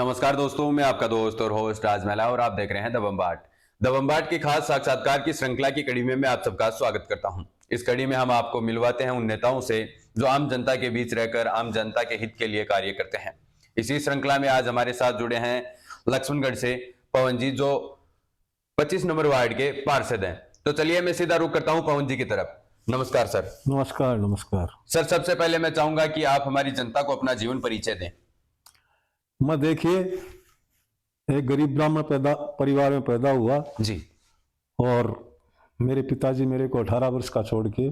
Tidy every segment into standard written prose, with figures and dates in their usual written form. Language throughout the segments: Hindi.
नमस्कार दोस्तों, मैं आपका दोस्त और होस्ट राज महिला और आप देख रहे हैं द बम्बाट। द बम्बाट की खास साक्षात्कार की श्रृंखला की कड़ी में मैं आप सबका स्वागत करता हूं। इस कड़ी में हम आपको मिलवाते हैं उन नेताओं से जो आम जनता के बीच रहकर आम जनता के हित के लिए कार्य करते हैं। इसी श्रृंखला में आज हमारे साथ जुड़े हैं लक्ष्मणगढ़ से पवन जी, जो 25 नंबर वार्ड के पार्षद हैं। तो चलिए मैं सीधा रुख करता हूं पवन जी की तरफ। नमस्कार सर। नमस्कार नमस्कार सर, सबसे पहले मैं चाहूंगा कि आप हमारी जनता को अपना जीवन परिचय दें। मैं देखिए एक गरीब ब्राह्मण परिवार में पैदा हुआ जी। और मेरे पिताजी मेरे को 18 वर्ष का छोड़ के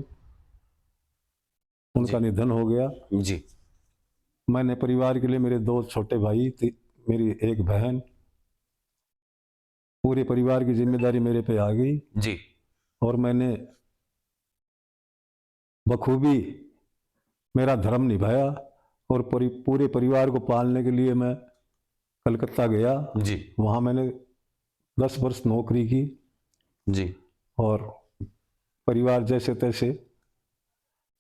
उनका निधन हो गया। जी। मैंने परिवार के लिए मेरे 2 छोटे भाई थी, मेरी एक बहन, पूरे परिवार की जिम्मेदारी मेरे पे आ गई जी। और मैंने बखूबी मेरा धर्म निभाया और पूरे परिवार को पालने के लिए मैं कलकत्ता गया। जी। वहाँ मैंने 10 वर्ष नौकरी की जी। और परिवार जैसे तैसे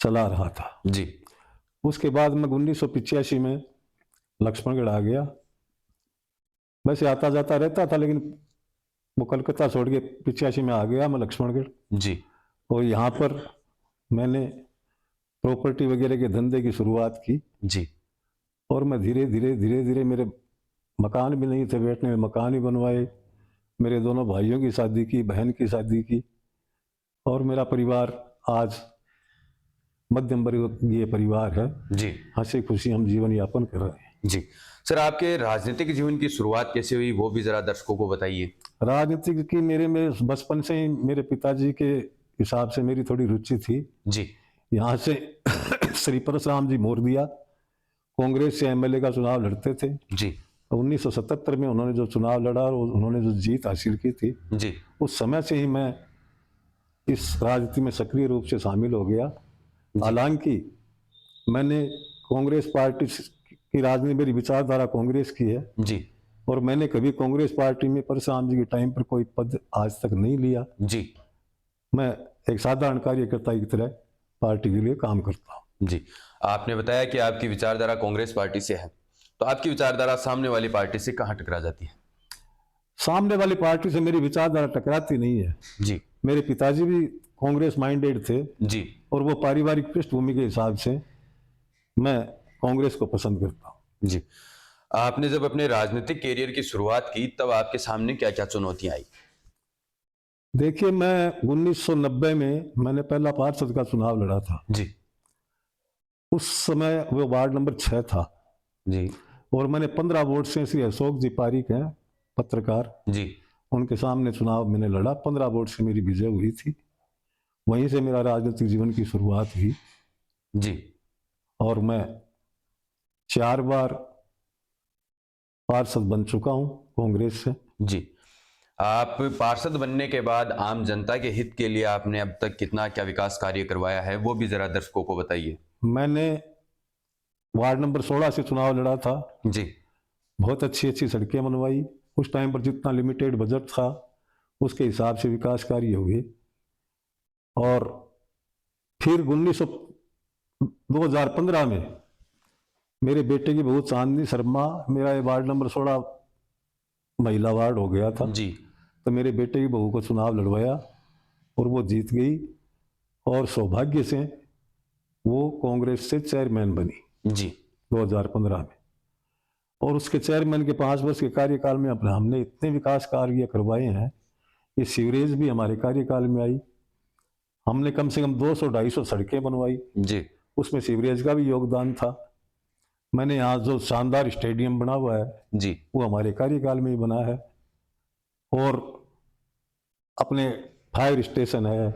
चला रहा था। जी। उसके बाद मैं 1985 में लक्ष्मणगढ़ आ गया। वैसे आता जाता रहता था, लेकिन वो कलकत्ता छोड़ के 85 में आ गया मैं लक्ष्मणगढ़। जी। और यहाँ पर मैंने प्रॉपर्टी वगैरह के धंधे की शुरुआत की। जी। और मैं धीरे धीरे मेरे मकान भी नहीं थे बैठने में, मकान ही बनवाए। मेरे दोनों भाइयों की शादी की, बहन की शादी की और मेरा परिवार आज मध्यम वर्गीय परिवार है। जी। हंसी खुशी हम जीवन यापन कर रहे हैं। जी सर, आपके राजनीतिक जीवन की शुरुआत कैसे हुई वो भी जरा दर्शकों को बताइए। राजनीतिक की मेरे में बचपन से ही मेरे पिताजी के हिसाब से मेरी थोड़ी रुचि थी। जी। यहाँ से श्री परशुराम जी मोरदिया कांग्रेस से एमएलए का चुनाव लड़ते थे। जी। 1977 में उन्होंने जो चुनाव लड़ा और उन्होंने जो जीत हासिल की थी, जी। उस समय से ही मैं इस राजनीति में सक्रिय रूप से शामिल हो गया। हालांकि मैंने कांग्रेस पार्टी की राजनीति, मेरी विचारधारा कांग्रेस की है। जी। और मैंने कभी कांग्रेस पार्टी में परशुराम जी के टाइम पर कोई पद आज तक नहीं लिया। जी। मैं एक साधारण कार्यकर्ता की तरह पार्टी के लिए काम करता हूँ। जी, आपने बताया कि आपकी विचारधारा कांग्रेस पार्टी से है, तो आपकी विचारधारा सामने वाली पार्टी से कहाँ टकरा जाती है? सामने वाली पार्टी से मेरी विचारधारा टकराती नहीं है। जी। मेरे पिताजी भी कांग्रेस माइंडेड थे। जी। और वो पारिवारिक पृष्ठभूमि के हिसाब से मैं कांग्रेस को पसंद करता हूँ। जी, आपने जब अपने राजनीतिक कैरियर की शुरुआत की तब आपके सामने क्या क्या चुनौतियां आई? देखिए, मैं 1990 में मैंने पहला पार्षद का चुनाव लड़ा था। जी। उस समय वो वार्ड नंबर 6 था। जी। और मैंने 15 वोट से श्री अशोक जी पारिक हैं, पत्रकार, जी। उनके सामने चुनाव मैंने लड़ा। 15 वोट से मेरी विजय हुई थी। वहीं से मेरा राजनीतिक जीवन की शुरुआत हुई। जी। और मैं 4 बार पार्षद बन चुका हूं कांग्रेस से। जी, आप पार्षद बनने के बाद आम जनता के हित के लिए आपने अब तक कितना क्या विकास कार्य करवाया है वो भी जरा दर्शकों को बताइए। मैंने वार्ड नंबर 16 से चुनाव लड़ा था। जी। बहुत अच्छी सड़कें बनवाई। उस टाइम पर जितना लिमिटेड बजट था उसके हिसाब से विकास कार्य हुए। और फिर 2015 में मेरे बेटे की बहू चांदनी शर्मा, मेरा ये वार्ड नंबर 16 महिला वार्ड हो गया था। जी। तो मेरे बेटे की बहू को चुनाव लड़वाया और वो जीत गई और सौभाग्य से वो कांग्रेस से चेयरमैन बनी। जी। 2015 में। और उसके चेयरमैन के 5 वर्ष के कार्यकाल में हमने इतने विकास कार्य करवाए हैं। ये सीवरेज भी हमारे कार्यकाल में आई। हमने कम से कम 200-250 सड़कें बनवाई। जी। उसमें सीवरेज का भी योगदान था। मैंने यहाँ जो शानदार स्टेडियम बना हुआ है जी, वो हमारे कार्यकाल में ही बना है। और अपने फायर स्टेशन है,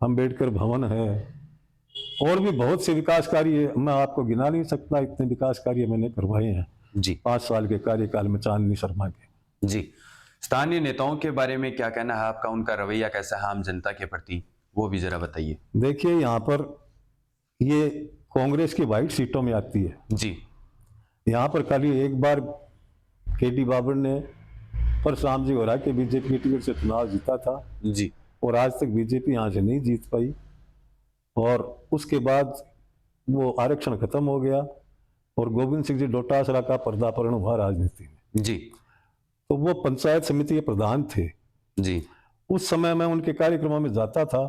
अंबेडकर भवन है, और भी बहुत से विकास कार्य मैं आपको गिना नहीं सकता, इतने विकास कार्य मैंने करवाए हैं जी 5 साल के कार्यकाल में चांदनी शर्मा के। जी, स्थानीय नेताओं के बारे में क्या कहना है आपका? उनका रवैया कैसा है आम जनता के प्रति, वो भी जरा बताइए। देखिए, यहाँ पर ये कांग्रेस की वाइट सीटों में आती है। जी। यहाँ पर खाली एक बार केटी बाबर ने परशुराम जी गोरा के बीजेपी की टिकट से चुनाव जीता था। जी। और आज तक बीजेपी यहाँ से नहीं जीत पाई। और उसके बाद वो आरक्षण खत्म हो गया और गोविंद सिंह जी डोटासरा का पर्दापरण हुआ राजनीति में। जी तो वो पंचायत समिति के प्रधान थे। जी उस समय मैं उनके कार्यक्रमों में जाता था,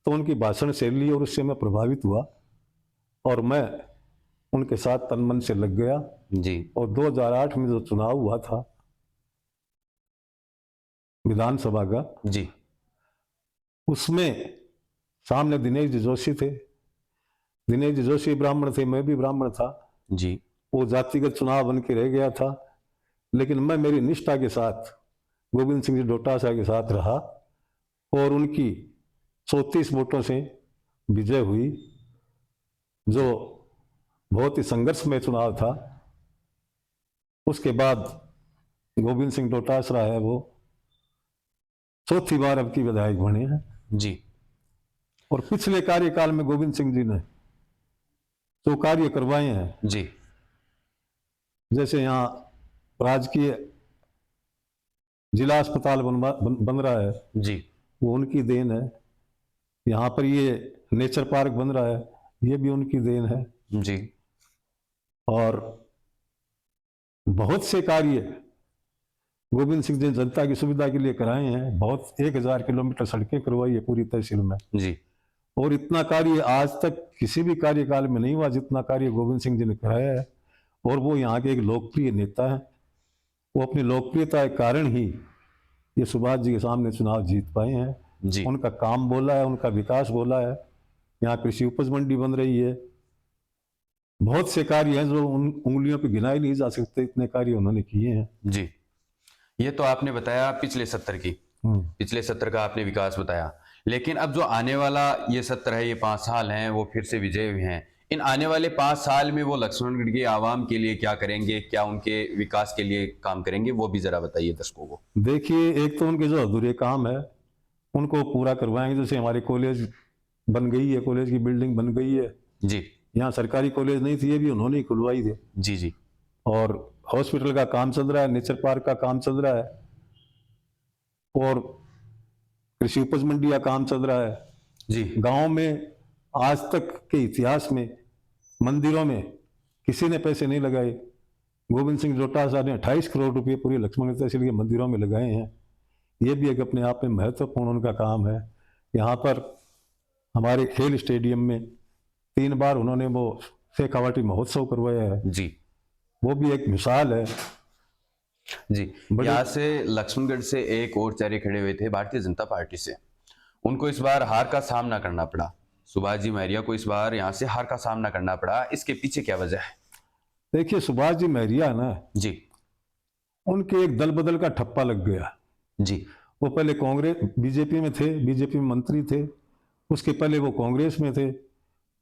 तो उनकी भाषण शैली और उससे मैं प्रभावित हुआ और मैं उनके साथ तन मन से लग गया। जी और 2008 में जो चुनाव हुआ था विधानसभा का, जी उसमें सामने दिनेश जी जोशी थे। दिनेश जी जोशी ब्राह्मण थे, मैं भी ब्राह्मण था। जी वो जातिगत चुनाव बन के रह गया था, लेकिन मैं मेरी निष्ठा के साथ गोविंद सिंह जी डोटासरा के साथ रहा और उनकी 34 वोटों से विजय हुई, जो बहुत ही संघर्षमय चुनाव था। उसके बाद गोविंद सिंह डोटासरा है वो चौथी बार अब की विधायक बने हैं। जी और पिछले कार्यकाल में गोविंद सिंह जी ने जो कार्य करवाए हैं, जी जैसे यहाँ राजकीय जिला अस्पताल बन रहा है, जी वो उनकी देन है। यहाँ पर ये नेचर पार्क बन रहा है, ये भी उनकी देन है। जी और बहुत से कार्य गोविंद सिंह जी ने जनता की सुविधा के लिए कराए हैं। बहुत 1000 किलोमीटर सड़कें करवाई है पूरी तहसील में। जी और इतना कार्य आज तक किसी भी कार्यकाल में नहीं हुआ जितना कार्य गोविंद सिंह जी ने कराया है। और वो यहाँ के एक लोकप्रिय नेता है। वो अपनी लोकप्रियता के कारण ही ये सुभाष जी के सामने चुनाव जीत पाए हैं। जी उनका काम बोला है, उनका विकास बोला है। यहाँ कृषि उपज मंडी बन रही है। बहुत से कार्य हैं जो उन उंगलियों पे गिनाए नहीं जा सकते, इतने कार्य उन्होंने किए हैं। जी ये तो आपने बताया पिछले सत्र की, पिछले सत्र का आपने विकास बताया, लेकिन अब जो आने वाला ये सत्र है, ये 5 साल हैं, वो फिर से विजय हुए हैं। इन आने वाले 5 साल में वो लक्ष्मणगढ़ की आवाम के लिए क्या करेंगे, क्या उनके विकास के लिए काम करेंगे, वो भी जरा बताइए दर्शकों को। देखिए, एक तो उनके जो अधूरे काम है उनको पूरा करवाएंगे। जैसे हमारे कॉलेज बन गई है, कॉलेज की बिल्डिंग बन गई है। जी यहाँ सरकारी कॉलेज नहीं थी, ये भी उन्होंने ही खुलवाई थी। जी जी और हॉस्पिटल का काम चल रहा है, नेचर पार्क का काम चल रहा है और कृषि उपज मंडी का काम चल रहा है। जी गांव में आज तक के इतिहास में मंदिरों में किसी ने पैसे नहीं लगाए। गोविंद सिंह डोटासरा ने 28 करोड़ रुपए पूरी लक्ष्मण तहसील के मंदिरों में लगाए हैं। ये भी एक अपने आप में महत्वपूर्ण उनका काम है। यहाँ पर हमारे खेल स्टेडियम में 3 बार उन्होंने वो शेखावाटी महोत्सव करवाया है, जी वो भी एक मिसाल है। जी यहाँ से लक्ष्मणगढ़ से एक और चेहरे खड़े हुए थे भारतीय जनता पार्टी से, उनको इस बार हार का सामना करना पड़ा। सुभाष जी महरिया को इस बार यहाँ से हार का सामना करना पड़ा, इसके पीछे क्या वजह है? देखिए, सुभाष जी महरिया ना, जी उनके एक दल बदल का ठप्पा लग गया। जी वो पहले कांग्रेस बीजेपी में थे, बीजेपी में मंत्री थे। उसके पहले वो कांग्रेस में थे,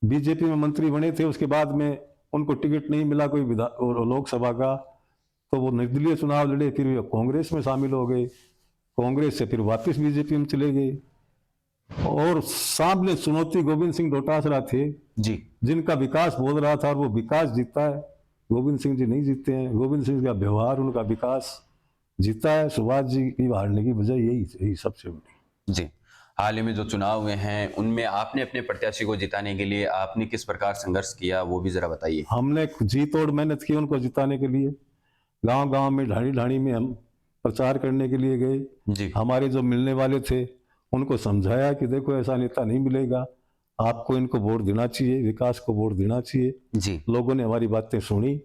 बीजेपी में मंत्री बने थे। उसके बाद में उनको टिकट नहीं मिला कोई लोकसभा का, तो वो निर्दलीय चुनाव लड़े, फिर वो कांग्रेस में शामिल हो गए। कांग्रेस से फिर वापस बीजेपी में चले गए। और सामने चुनौती गोविंद सिंह डोटासरा थे, जी जिनका विकास बोल रहा था और वो विकास जीता है। गोविंद सिंह जी नहीं जीते हैं। गोविंद सिंह का व्यवहार, उनका विकास जीता है। सुभाष जी की हारने की वजह यही सबसे बड़ी। जी हाल ही में जो चुनाव हुए हैं उनमें आपने अपने प्रत्याशी को जिताने के लिए आपने किस प्रकार संघर्ष किया, वो भी जरा बताइए। हमने जी तोड़ मेहनत की उनको जिताने के लिए। गांव गांव में, ढाणी ढाणी में हम प्रचार करने के लिए गए। जी हमारे जो मिलने वाले थे उनको समझाया कि देखो, ऐसा नेता नहीं मिलेगा, आपको इनको वोट देना चाहिए, विकास को वोट देना चाहिए। जी लोगों ने हमारी बातें सुनी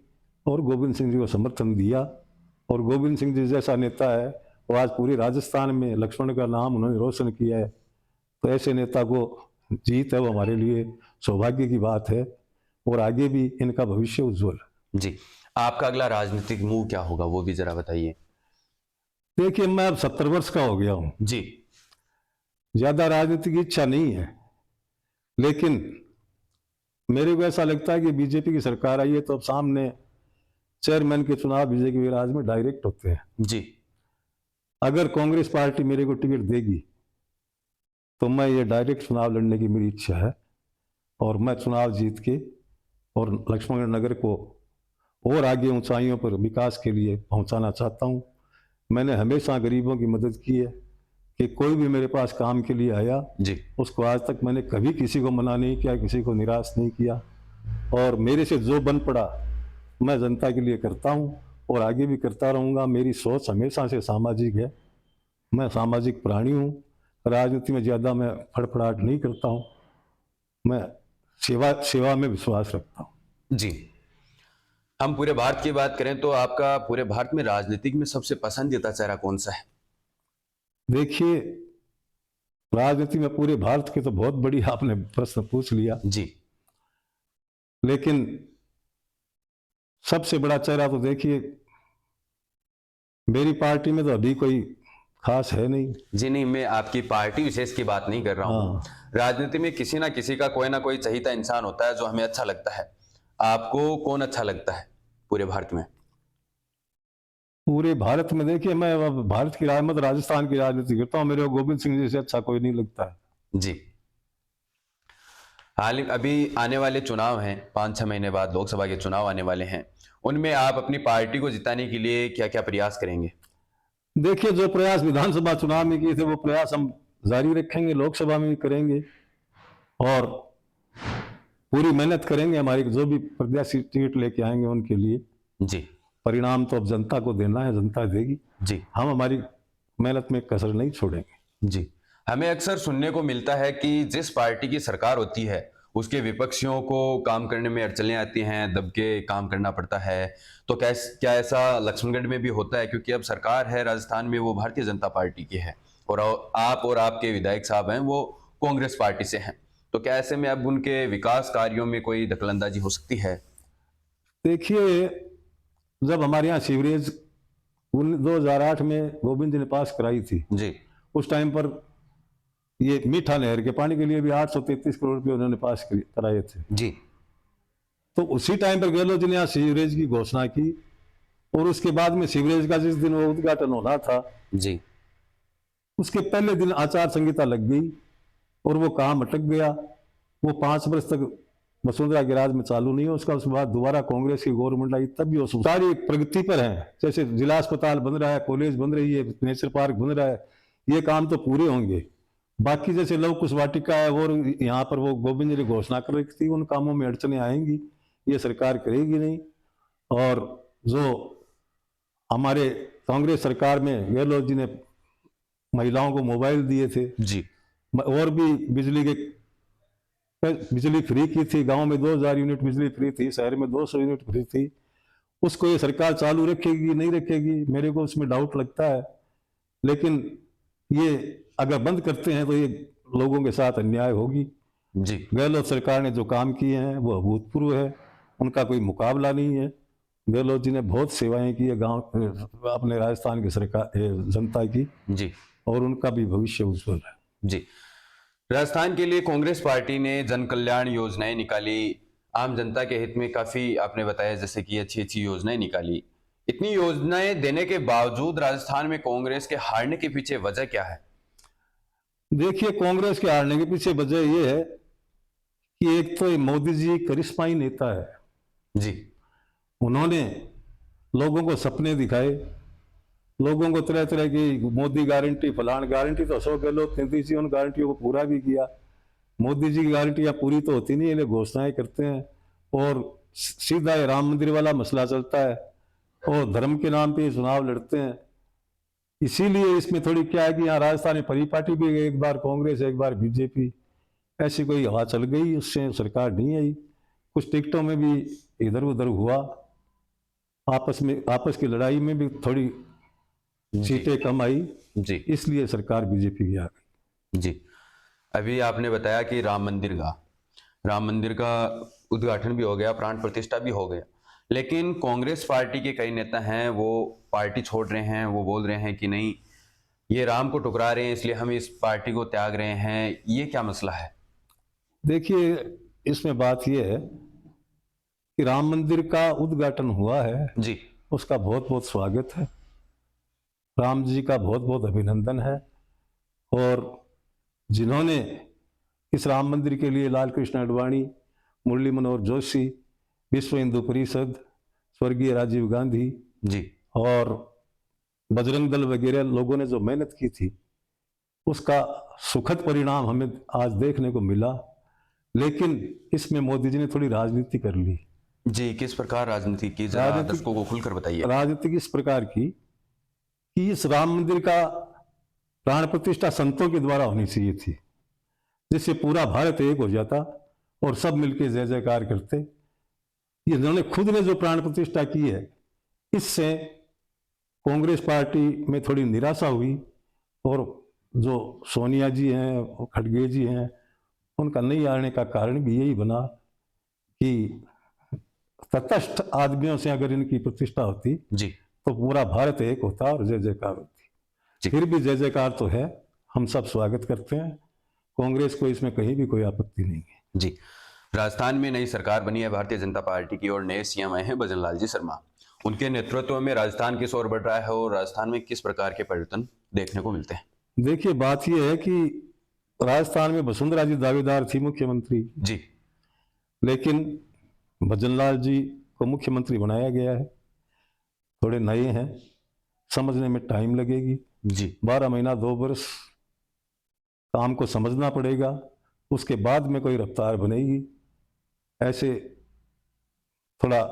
और गोविंद सिंह जी को समर्थन दिया। और गोविंद सिंह जी जैसा नेता है वो आज पूरे राजस्थान में लक्ष्मण का नाम उन्होंने रोशन किया है। तो ऐसे नेता को जीत है, वो हमारे लिए सौभाग्य की बात है। और आगे भी इनका भविष्य उज्जवल है। जी आपका अगला राजनीतिक मूव क्या होगा, वो भी जरा बताइए। देखिए, मैं अब 70 वर्ष का हो गया हूँ। जी ज्यादा राजनीति की इच्छा नहीं है, लेकिन मेरे को ऐसा लगता है कि बीजेपी की सरकार आई है तो अब सामने चेयरमैन के चुनाव बीजेपी के राज में डायरेक्ट होते हैं। जी अगर कांग्रेस पार्टी मेरे को टिकट देगी तो मैं ये डायरेक्ट चुनाव लड़ने की मेरी इच्छा है और मैं चुनाव जीत के और लक्ष्मणगढ़ नगर को और आगे ऊंचाइयों पर विकास के लिए पहुंचाना चाहता हूं। मैंने हमेशा गरीबों की मदद की है कि कोई भी मेरे पास काम के लिए आया, जी उसको आज तक मैंने कभी किसी को मना नहीं किया, किसी को निराश नहीं किया। और मेरे से जो बन पड़ा मैं जनता के लिए करता हूं और आगे भी करता रहूँगा। मेरी सोच हमेशा से सामाजिक है। मैं सामाजिक प्राणी हूँ। राजनीति में ज़्यादा मैं फड़फड़ाहट नहीं करता हूँ। मैं सेवा में विश्वास रखता हूँ। जी। हम पूरे भारत की बात करें तो आपका पूरे भारत में राजनीतिक में सबसे पसंदीदा चेहरा कौन सा है? देखिए, राजनीति में पूरे भारत के तो बहुत बड़ी आपने प्रश्न पूछ लिया, जी। लेकिन सबसे बड़ा चेहरा तो देखिए मेरी पार्टी में तो अभी कोई खास है नहीं। जी नहीं, मैं आपकी पार्टी विशेष की बात नहीं कर रहा हूँ। हाँ, राजनीति में किसी ना किसी का कोई ना कोई चहीता इंसान होता है जो हमें अच्छा लगता है। आपको कौन अच्छा लगता है पूरे भारत में? पूरे भारत में देखिए मैं अब भारत की मत राजस्थान की राजनीति करता हूँ। मेरे को गोविंद सिंह जी से अच्छा कोई नहीं लगता है। जी। अभी आने वाले चुनाव हैं, 5-6 महीने बाद लोकसभा के चुनाव आने वाले हैं। उनमें आप अपनी पार्टी को जिताने के लिए क्या-क्या प्रयास करेंगे? देखिए, जो प्रयास विधानसभा चुनाव में किए थे वो प्रयास हम जारी रखेंगे, लोकसभा में भी करेंगे और पूरी मेहनत करेंगे। हमारी जो भी प्रत्याशी टिकट लेके आएंगे उनके लिए जी। परिणाम तो अब जनता को देना है, जनता देगी। जी। हम हमारी मेहनत में कसर नहीं छोड़ेंगे। जी। हमें अक्सर सुनने को मिलता है कि जिस पार्टी की सरकार होती है, उसके विपक्षियों को काम करने में अड़चनें आती हैं, दब के काम करना पड़ता है। तो क्या ऐसा लक्ष्मणगढ़ में भी होता है? क्योंकि अब सरकार है राजस्थान में, वो भारतीय जनता पार्टी की है और आप और आपके विधायक साहब हैं, वो कांग्रेस पार्टी से हैं। तो क्या ऐसे में अब उनके विकास कार्यों में कोई दखलंदाजी हो सकती है? देखिए, जब हमारे यहाँ सीवरेज 2008 में गोविंद जी ने पास कराई थी, जी। उस टाइम पर ये मीठा नहर के पानी के लिए भी 833 करोड़ रुपए उन्होंने पास कराए थे। जी। तो उसी टाइम पर गहलोत जी ने यहाँ सीवरेज की घोषणा की और उसके बाद में सीवरेज का जिस दिन वो उद्घाटन होना था, जी। उसके पहले दिन आचार संहिता लग गई और वो काम अटक गया। वो 5 वर्ष तक वसुंधरा के राज में चालू नहीं हो उसका। उसके बाद दोबारा कांग्रेस की गवर्नमेंट आई, तब भी वो सारी प्रगति पर है। जैसे जिला अस्पताल बन रहा है, कॉलेज बन रही है, नेचर पार्क बन रहा है, ये काम तो पूरे होंगे। बाकी जैसे लव कुश वाटिका है और यहाँ पर वो गोविंद जी ने घोषणा कर रखी थी, उन कामों में अड़चने आएंगी, ये सरकार करेगी नहीं। और जो हमारे कांग्रेस सरकार में गहलोत जी ने महिलाओं को मोबाइल दिए थे जी। और भी बिजली फ्री की थी। गांव में 2000 यूनिट बिजली फ्री थी, शहर में 200 यूनिट फ्री थी। उसको ये सरकार चालू रखेगी नहीं रखेगी, मेरे को उसमें डाउट लगता है। लेकिन ये अगर बंद करते हैं तो ये लोगों के साथ अन्याय होगी। जी। गहलोत सरकार ने जो काम किए हैं वो अभूतपूर्व है, उनका कोई मुकाबला नहीं है। गहलोत जी ने बहुत सेवाएं की है गांव अपने राजस्थान की सरकार जनता की, जी। और उनका भी भविष्य उज्जवल है। जी। राजस्थान के लिए कांग्रेस पार्टी ने जन कल्याण योजनाएं निकाली, आम जनता के हित में काफी आपने बताया जैसे कि अच्छी अच्छी योजनाएं निकाली। इतनी योजनाएं देने के बावजूद राजस्थान में कांग्रेस के हारने के पीछे वजह क्या है? देखिए, कांग्रेस के हारने के पीछे वजह ये है कि एक तो मोदी जी करिश्माई नेता है। जी। उन्होंने लोगों को सपने दिखाए, लोगों को तरह तरह की मोदी गारंटी फलान गारंटी तो अशोक गहलोत ने दी थी, उन गारंटियों को पूरा भी किया। मोदी जी की गारंटियां पूरी तो होती नहीं है, घोषणाएं करते हैं और सीधा ये राम मंदिर वाला मसला चलता है और धर्म के नाम पे चुनाव लड़ते हैं। इसीलिए इसमें थोड़ी क्या है कि यहाँ राजस्थान में परिपाटी भी, एक बार कांग्रेस एक बार बीजेपी, ऐसी कोई हवा चल गई, उससे सरकार नहीं आई। कुछ टिकटों में भी इधर उधर हुआ, आपस की लड़ाई में भी थोड़ी सीटें कम आई, जी। इसलिए सरकार बीजेपी की आ गई। जी। अभी आपने बताया कि राम मंदिर का उद्घाटन भी हो गया, प्राण प्रतिष्ठा भी हो गया, लेकिन कांग्रेस पार्टी के कई नेता हैं वो पार्टी छोड़ रहे हैं। वो बोल रहे हैं कि नहीं, ये राम को ठुकरा रहे हैं, इसलिए हम इस पार्टी को त्याग रहे हैं। ये क्या मसला है? देखिए, इसमें बात यह है कि राम मंदिर का उद्घाटन हुआ है, जी। उसका बहुत बहुत स्वागत है, राम जी का बहुत बहुत अभिनंदन है। और जिन्होंने इस राम मंदिर के लिए लाल कृष्ण आडवाणी, मुरली मनोहर जोशी, विश्व हिंदू परिषद, स्वर्गीय राजीव गांधी जी। और बजरंग दल वगैरह लोगों ने जो मेहनत की थी, उसका सुखद परिणाम हमें आज देखने को मिला। लेकिन इसमें मोदी जी ने थोड़ी राजनीति कर ली। जी, किस प्रकार राजनीति की, जरा राजनीति दर्शकों को खुलकर बताइए। राजनीति इस प्रकार की कि इस राम मंदिर का प्राण प्रतिष्ठा संतों के द्वारा होनी चाहिए थी, जिससे पूरा भारत एक हो जाता और सब मिलकर जय जयकार करते। ये इन्होंने खुद ने जो प्राण प्रतिष्ठा की है, इससे कांग्रेस पार्टी में थोड़ी निराशा हुई और जो सोनिया जी हैं और खड़गे जी हैं, उनका नहीं आने का कारण भी यही बना कि तटस्थ आदमियों से अगर इनकी प्रतिष्ठा होती जी तो पूरा भारत एक होता और जय जयकार होती। जी। फिर भी जय जयकार तो है, हम सब स्वागत करते हैं, कांग्रेस को इसमें कहीं भी कोई आपत्ति नहीं है। जी, राजस्थान में नई सरकार बनी है भारतीय जनता पार्टी की और नए सीएम आए हैं भजन लाल जी शर्मा। उनके नेतृत्व में राजस्थान किस ओर बढ़ रहा है और राजस्थान में किस प्रकार के परिवर्तन देखने को मिलते हैं? देखिए, बात यह है कि राजस्थान में वसुंधरा जी दावेदार थी मुख्यमंत्री, जी लेकिन भजनलाल जी को मुख्यमंत्री बनाया गया है। थोड़े नए हैं, समझने में टाइम लगेगी, जी 12 महीना 2 वर्ष काम को समझना पड़ेगा, उसके बाद में कोई रफ्तार बनेगी। ऐसे थोड़ा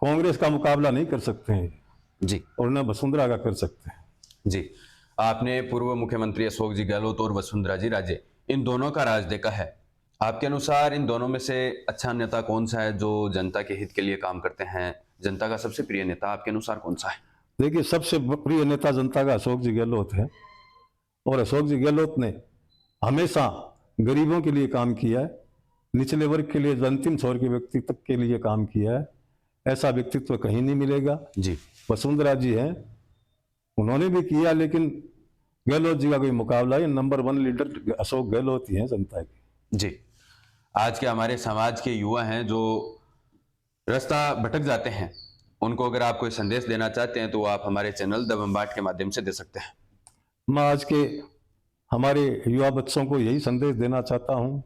कांग्रेस का मुकाबला नहीं कर सकते हैं जी और न वसुंधरा का कर सकते हैं। जी। आपने पूर्व मुख्यमंत्री अशोक जी गहलोत और वसुंधरा जी राजे, इन दोनों का राज देखा है। आपके अनुसार इन दोनों में से अच्छा नेता कौन सा है जो जनता के हित के लिए काम करते हैं? जनता का सबसे प्रिय नेता आपके अनुसार कौन सा है? देखिए, सबसे प्रिय नेता जनता का अशोक जी गहलोत है और अशोक जी गहलोत ने हमेशा गरीबों के लिए काम किया है, निचले वर्ग के लिए, अंतिम छोर के व्यक्ति तक के लिए काम किया है। ऐसा व्यक्तित्व कहीं नहीं मिलेगा। जी वसुंधरा जी हैं, उन्होंने भी किया, लेकिन गहलोत जी का कोई मुकाबला है। नंबर 1 लीडर अशोक गहलोत ही हैं जनता के। जी। आज के हमारे समाज के युवा हैं जो रास्ता भटक जाते हैं, उनको अगर आप कोई संदेश देना चाहते हैं तो आप हमारे चैनल द बम्बाट के माध्यम से दे सकते हैं। मैं आज के हमारे युवा बच्चों को यही संदेश देना चाहता हूं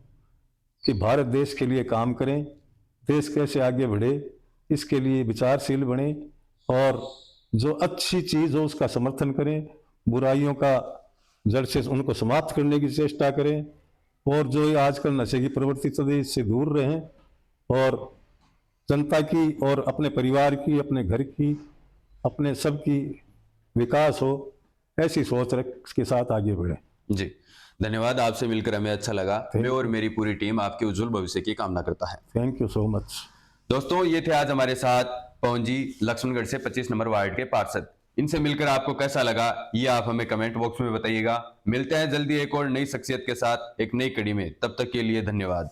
कि भारत देश के लिए काम करें, देश कैसे आगे बढ़े इसके लिए विचारशील बने और जो अच्छी चीज़ हो उसका समर्थन करें, बुराइयों का जड़ से उनको समाप्त करने की चेष्टा करें और जो ये आजकल नशे की प्रवृत्ति चल रही है इससे दूर रहें और जनता की और अपने परिवार की, अपने घर की, अपने सबकी विकास हो, ऐसी सोच के साथ आगे बढ़ें। जी धन्यवाद, आपसे मिलकर हमें अच्छा लगा। मैं और मेरी पूरी टीम आपके उज्जवल भविष्य की कामना करता है। Thank you so much. दोस्तों, ये थे आज हमारे साथ पवन जी, लक्ष्मणगढ़ से 25 नंबर वार्ड के पार्षद। इनसे मिलकर आपको कैसा लगा ये आप हमें कमेंट बॉक्स में बताइएगा। मिलते हैं जल्दी एक और नई शख्सियत के साथ एक नई कड़ी में, तब तक के लिए धन्यवाद।